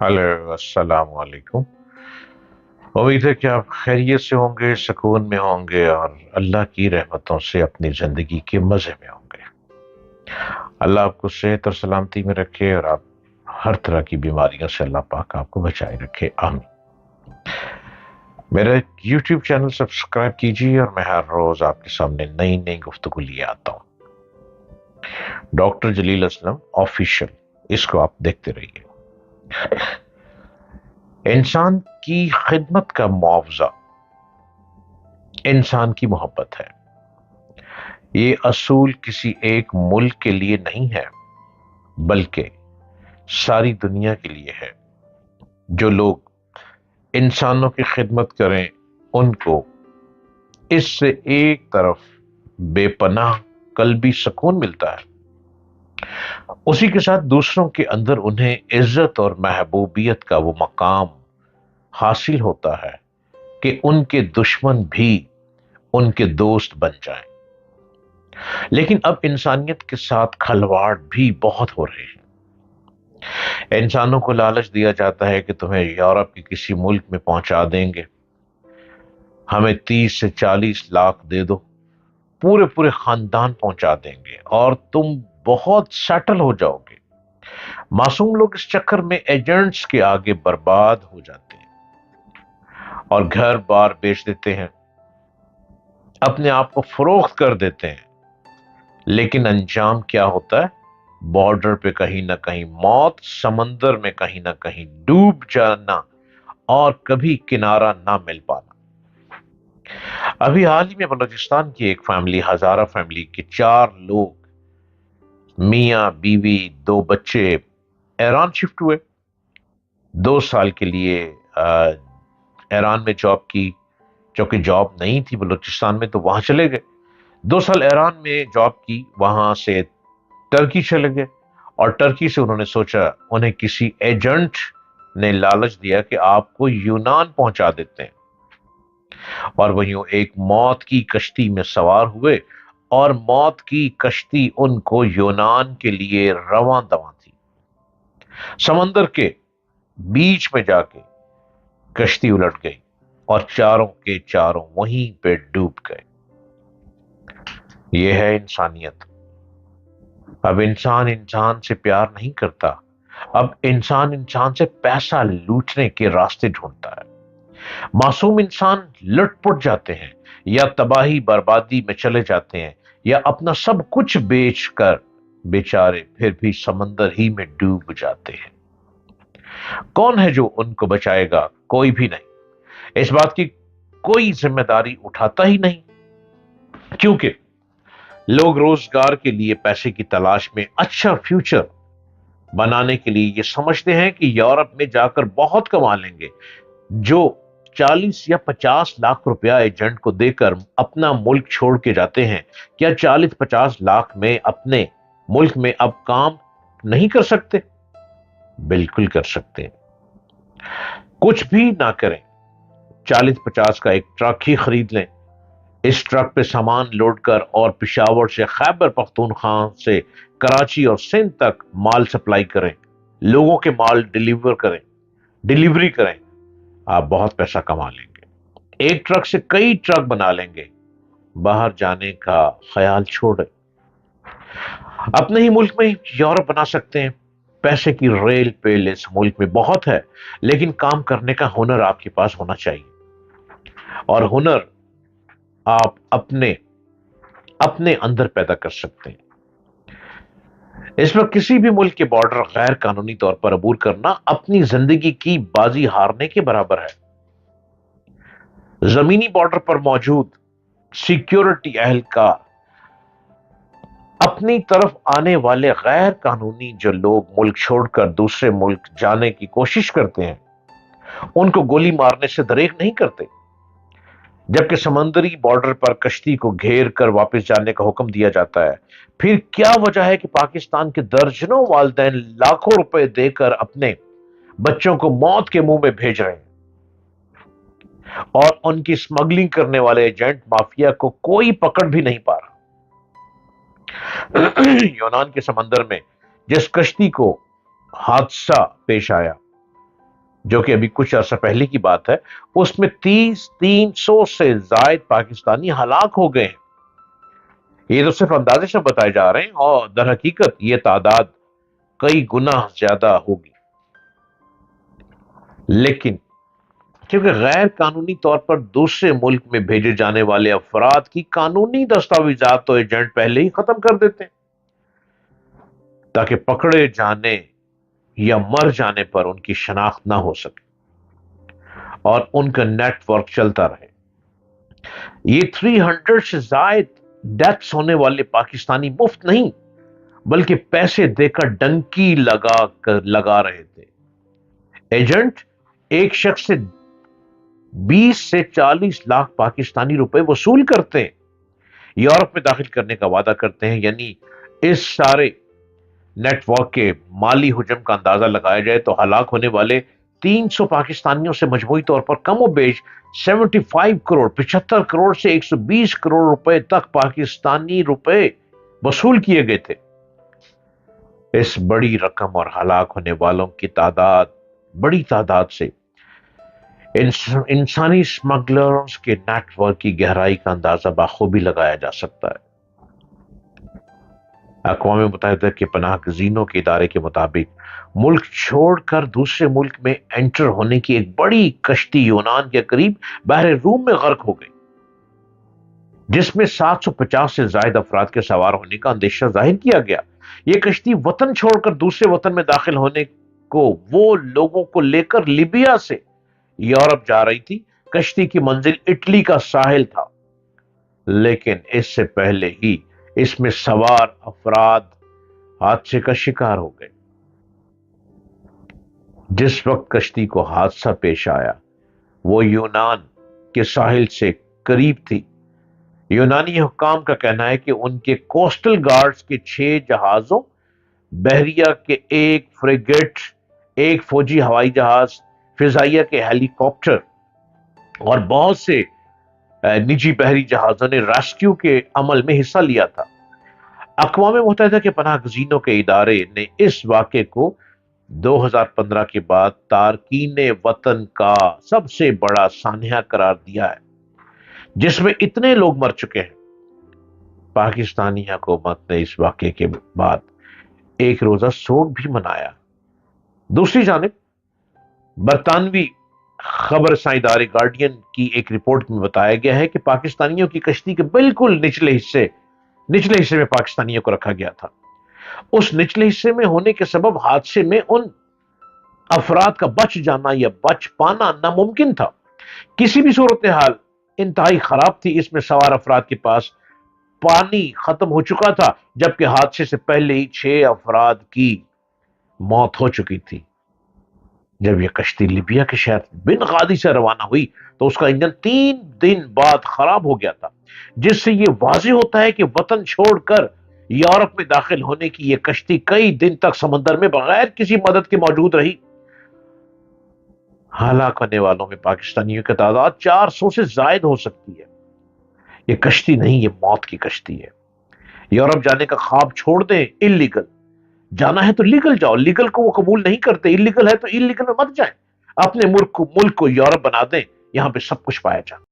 Hello, अस्सलाम वालेकुम। उम्मीद है कि आप खैरियत से होंगे, सुकून में होंगे और अल्लाह की रहमतों से अपनी जिंदगी के मजे में होंगे। अल्लाह आपको सेहत और सलामती में रखे और आप हर तरह की बीमारियों से अल्लाह पाक आपको बचाए रखे। आमीन। मेरा YouTube चैनल सब्सक्राइब कीजिए और मैं हर रोज आपके सामने नई नई गुफ्तगू लिए आता हूँ। डॉक्टर जलील असलम ऑफिशियल, इसको आप देखते रहिए। इंसान की खिदमत का मुआवजा इंसान की मोहब्बत है। ये असूल किसी एक मुल्क के लिए नहीं है, बल्कि सारी दुनिया के लिए है। जो लोग इंसानों की खिदमत करें, उनको इससे एक तरफ बेपनाह कल्बी सुकून मिलता है, उसी के साथ दूसरों के अंदर उन्हें इज्जत और महबूबियत का वो मकाम हासिल होता है कि उनके दुश्मन भी उनके दोस्त बन जाएं। लेकिन अब इंसानियत के साथ खलवाड़ भी बहुत हो रहे हैं। इंसानों को लालच दिया जाता है कि तुम्हें यूरोप के किसी मुल्क में पहुंचा देंगे, हमें 30 से 40 लाख दे दो, पूरे पूरे खानदान पहुंचा देंगे और तुम बहुत सेटल हो जाओगे। मासूम लोग इस चक्कर में एजेंट्स के आगे बर्बाद हो जाते हैं और घर बार बेच देते हैं, अपने आप को फरोख्त कर देते हैं। लेकिन अंजाम क्या होता है? बॉर्डर पे कहीं ना कहीं मौत, समंदर में कहीं ना कहीं डूब जाना और कभी किनारा ना मिल पाना। अभी हाल ही में बलूचिस्तान की एक फैमिली, हजारा फैमिली के 4 लोग, मियां बीवी, 2 बच्चे, ईरान शिफ्ट हुए। 2 साल के लिए ईरान में जॉब की। क्योंकि जॉब नहीं थी बलूचिस्तान में तो वहां चले गए। 2 साल ईरान में जॉब की, वहां से टर्की चले गए और टर्की से उन्होंने सोचा, उन्हें किसी एजेंट ने लालच दिया कि आपको यूनान पहुंचा देते हैं। और वहीं वो एक मौत की कश्ती में सवार हुए और मौत की कश्ती उनको यूनान के लिए रवां दवां थी। समंदर के बीच में जाके कश्ती उलट गई और चारों के चारों वहीं पे डूब गए। यह है इंसानियत। अब इंसान इंसान से प्यार नहीं करता, अब इंसान इंसान से पैसा लूटने के रास्ते ढूंढता है। मासूम इंसान लुटपुट जाते हैं या तबाही बर्बादी में चले जाते हैं या अपना सब कुछ बेचकर बेचारे फिर भी समंदर ही में डूब जाते हैं। कौन है जो उनको बचाएगा? कोई भी नहीं। इस बात की कोई जिम्मेदारी उठाता ही नहीं, क्योंकि लोग रोजगार के लिए, पैसे की तलाश में, अच्छा फ्यूचर बनाने के लिए ये समझते हैं कि यूरोप में जाकर बहुत कमा लेंगे। जो 40 या 50 लाख रुपया एजेंट को देकर अपना मुल्क छोड़ के जाते हैं, क्या 40-50 लाख में अपने मुल्क में अब काम नहीं कर सकते? बिल्कुल कर सकते हैं। कुछ भी ना करें, 40-50 का एक ट्रक ही खरीद लें। इस ट्रक पे सामान लोड कर और पिशावर से खैबर पख्तूनख्वा से कराची और सिंध तक माल सप्लाई करें, लोगों के माल डिलीवरी करें। आप बहुत पैसा कमा लेंगे। एक ट्रक से कई ट्रक बना लेंगे। बाहर जाने का ख्याल छोड़े, अपने ही मुल्क में यूरोप बना सकते हैं। पैसे की रेल पेल इस मुल्क में बहुत है, लेकिन काम करने का हुनर आपके पास होना चाहिए। और हुनर आप अपने अपने अंदर पैदा कर सकते हैं। इस वक्त किसी भी मुल्क के बॉर्डर गैर कानूनी तौर पर अबूर करना अपनी जिंदगी की बाजी हारने के बराबर है। जमीनी बॉर्डर पर मौजूद सिक्योरिटी एहलकार अपनी तरफ आने वाले गैर कानूनी जो लोग मुल्क छोड़कर दूसरे मुल्क जाने की कोशिश करते हैं, उनको गोली मारने से दरेक नहीं करते। जबकि समंदरी बॉर्डर पर कश्ती को घेर कर वापस जाने का हुक्म दिया जाता है। फिर क्या वजह है कि पाकिस्तान के दर्जनों वालिदैन लाखों रुपए देकर अपने बच्चों को मौत के मुंह में भेज रहे हैं और उनकी स्मगलिंग करने वाले एजेंट माफिया को कोई पकड़ भी नहीं पा रहा? यूनान के समंदर में जिस कश्ती को हादसा पेश आया, جو کہ ابھی کچھ عرصہ پہلے کی بات ہے، اس میں 300 سے زائد پاکستانی ہلاک ہو گئے ہیں۔ یہ تو صرف اندازے سے بتائے جا رہے ہیں، اور در حقیقت یہ تعداد کئی گنا زیادہ ہوگی۔ لیکن کیونکہ غیر قانونی طور پر دوسرے ملک میں بھیجے جانے والے افراد کی قانونی دستاویزات تو ایجنٹ پہلے ہی ختم کر دیتے ہیں، تاکہ پکڑے جانے یا مر جانے پر ان کی شناخت نہ ہو سکے اور ان کا نیٹ ورک چلتا رہے۔ یہ 300 سے زائد ڈیتھس ہونے والے پاکستانی مفت نہیں، بلکہ پیسے دے کر ڈنکی لگا رہے تھے۔ ایجنٹ ایک شخص سے 20 سے 40 لاکھ پاکستانی روپے وصول کرتے ہیں، یورپ میں داخل کرنے کا وعدہ کرتے ہیں۔ یعنی اس سارے نیٹ ورک کے مالی حجم کا اندازہ لگایا جائے تو ہلاک ہونے والے 300 پاکستانیوں سے مجموعی طور پر کم و بیش 75 کروڑ سے 120 کروڑ روپے تک پاکستانی روپے وصول کیے گئے تھے۔ اس بڑی رقم اور ہلاک ہونے والوں کی بڑی تعداد سے انسانی اسمگلرز کے نیٹ ورک کی گہرائی کا اندازہ بخوبی لگایا جا سکتا ہے۔ اقوام متحدہ کے پناہ گزینوں کے ادارے کے مطابق ملک چھوڑ کر دوسرے ملک میں انٹر ہونے کی ایک بڑی کشتی یونان کے قریب بحر روم میں غرق ہو گئی، جس میں 750 سے زائد افراد کے سوار ہونے کا اندیشہ ظاہر کیا گیا۔ یہ کشتی وطن چھوڑ کر دوسرے وطن میں داخل ہونے کو وہ لوگوں کو لے کر لیبیا سے یورپ جا رہی تھی۔ کشتی کی منزل اٹلی کا ساحل تھا، لیکن اس سے پہلے ہی اس میں سوار افراد حادثے کا شکار ہو گئے۔ جس وقت کشتی کو حادثہ پیش آیا وہ یونان کے ساحل سے قریب تھی۔ یونانی حکام کا کہنا ہے کہ ان کے کوسٹل گارڈز کے 6 جہازوں، بحریہ کے 1 فریگیٹ، 1 فوجی ہوائی جہاز، فضائیہ کے ہیلی کاپٹر اور بہت سے نجی بحری جہازوں نے ریسکیو کے عمل میں حصہ لیا تھا۔ اقوام متحدہ کے پناہ گزینوں کے ادارے نے اس واقعے کو 2015 کے بعد تارکین وطن کا سب سے بڑا سانحہ قرار دیا ہے، جس میں اتنے لوگ مر چکے ہیں۔ پاکستانی حکومت نے اس واقعے کے بعد ایک روزہ سوگ بھی منایا۔ دوسری جانب برطانوی خبر رساں ادارے گارڈین کی ایک رپورٹ میں بتایا گیا ہے کہ پاکستانیوں کی کشتی کے بالکل نچلے حصے میں پاکستانیوں کو رکھا گیا تھا۔ اس نچلے حصے میں ہونے کے سبب حادثے میں ان افراد کا بچ جانا یا بچ پانا ناممکن تھا۔ کسی بھی صورتحال انتہائی خراب تھی۔ اس میں سوار افراد کے پاس پانی ختم ہو چکا تھا، جبکہ حادثے سے پہلے ہی 6 افراد کی موت ہو چکی تھی۔ جب یہ کشتی لیبیا کے شہر بن غازی سے روانہ ہوئی تو اس کا انجن 3 دن بعد خراب ہو گیا تھا، جس سے یہ واضح ہوتا ہے کہ وطن چھوڑ کر یورپ میں داخل ہونے کی یہ کشتی کئی دن تک سمندر میں بغیر کسی مدد کے موجود رہی۔ ہلاک ہونے والوں میں پاکستانیوں کی تعداد 400 سے زائد ہو سکتی ہے۔ یہ کشتی نہیں، یہ موت کی کشتی ہے۔ یورپ جانے کا خواب چھوڑ دیں، اللیگل جانا ہے تو لیگل جاؤ۔ لیگل کو وہ قبول نہیں کرتے، اللیگل ہے تو اللیگل میں مت جائیں۔ اپنے ملک کو یورپ بنا دیں، یہاں پہ سب کچھ پایا جائے۔